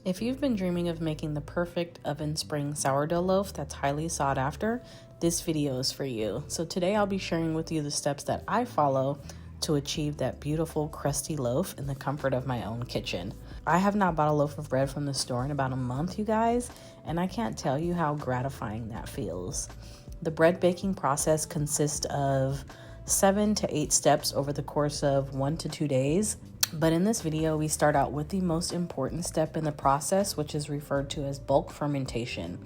If you've been dreaming of making the perfect oven spring sourdough loaf that's highly sought after, this video is for you. So today I'll be sharing with you the steps that I follow to achieve that beautiful crusty loaf in the comfort of my own kitchen. I have not bought a loaf of bread from the store in about a month, you guys, and I can't tell you how gratifying that feels. The bread baking process consists of 7 to 8 steps over the course of 1 to 2 days. But in this video, we start out with the most important step in the process, which is referred to as bulk fermentation.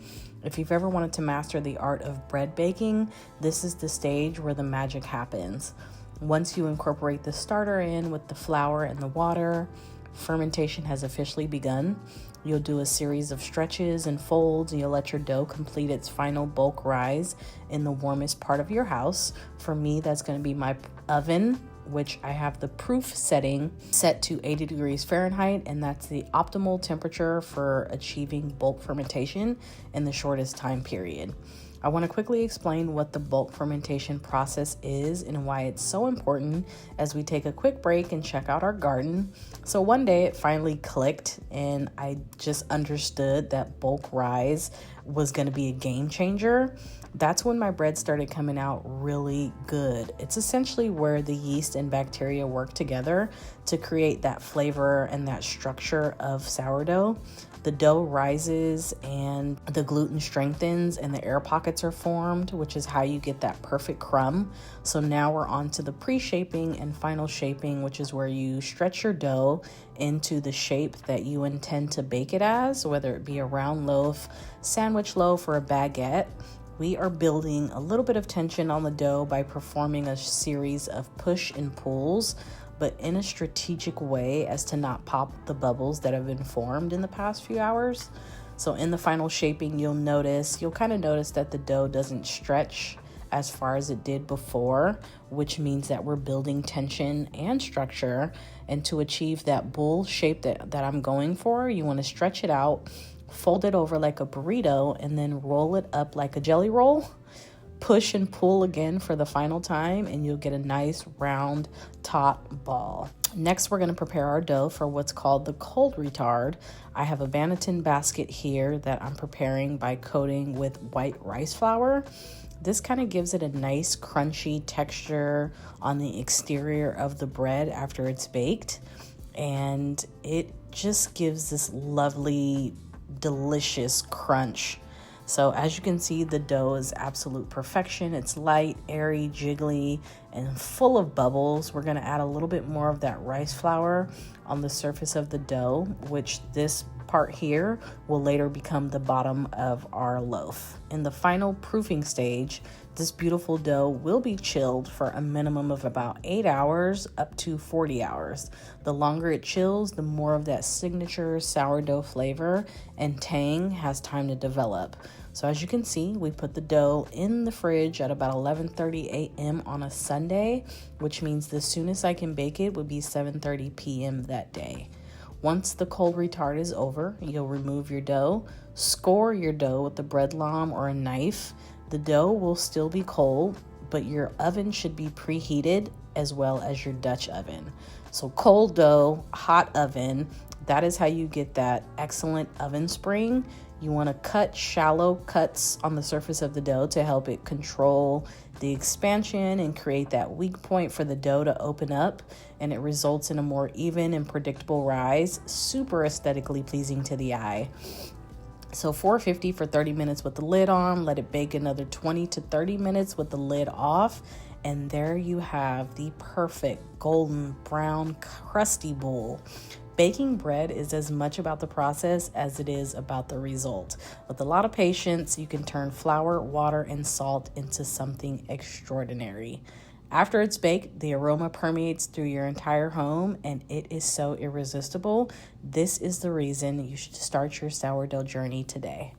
If you've ever wanted to master the art of bread baking, this is the stage where the magic happens. Once you incorporate the starter in with the flour and the water, fermentation has officially begun. You'll do a series of stretches and folds, and you'll let your dough complete its final bulk rise in the warmest part of your house. For me, that's going to be my oven, which I have the proof setting set to 80 degrees Fahrenheit, and that's the optimal temperature for achieving bulk fermentation in the shortest time period. I want to quickly explain what the bulk fermentation process is and why it's so important as we take a quick break and check out our garden. So one day it finally clicked and I just understood that bulk rise was going to be a game changer. That's when my bread started coming out really good. It's essentially where the yeast and bacteria work together to create that flavor and that structure of sourdough. The dough rises and the gluten strengthens and the air pockets are formed, which is how you get that perfect crumb. So now we're on to the pre-shaping and final shaping, which is where you stretch your dough into the shape that you intend to bake it as, whether it be a round loaf, sandwich loaf, or a baguette. We are building a little bit of tension on the dough by performing a series of push and pulls, but in a strategic way as to not pop the bubbles that have been formed in the past few hours. So in the final shaping, you'll kind of notice that the dough doesn't stretch as far as it did before, which means that we're building tension and structure. And to achieve that bowl shape that I'm going for, you want to stretch it out, fold it over like a burrito, and then roll it up like a jelly roll. Push and pull again for the final time, and you'll get a nice round top ball. Next, we're going to prepare our dough for what's called the cold retard. I have a Banneton basket here that I'm preparing by coating with white rice flour. This kind of gives it a nice crunchy texture on the exterior of the bread after it's baked, and it just gives this lovely, delicious crunch. So as you can see, the dough is absolute perfection. It's light, airy, jiggly, and full of bubbles. We're gonna add a little bit more of that rice flour on the surface of the dough, which this part here will later become the bottom of our loaf. In the final proofing stage, this beautiful dough will be chilled for a minimum of about 8 hours up to 40 hours. The longer it chills, the more of that signature sourdough flavor and tang has time to develop. So as you can see, we put the dough in the fridge at about 11:30 a.m. on a Sunday, which means the soonest I can bake it would be 7:30 p.m. that day. Once the cold retard is over, you'll remove your dough, score your dough with a bread lame or a knife. The dough will still be cold, but your oven should be preheated as well as your Dutch oven. So cold dough, hot oven, that is how you get that excellent oven spring. You want to cut shallow cuts on the surface of the dough to help it control the expansion and create that weak point for the dough to open up, and it results in a more even and predictable rise, super aesthetically pleasing to the eye. So 450 for 30 minutes with the lid on, let it bake another 20 to 30 minutes with the lid off, and there you have the perfect golden brown crusty bowl. Baking bread is as much about the process as it is about the result. With a lot of patience, you can turn flour, water, and salt into something extraordinary. After it's baked, the aroma permeates through your entire home, and it is so irresistible. This is the reason you should start your sourdough journey today.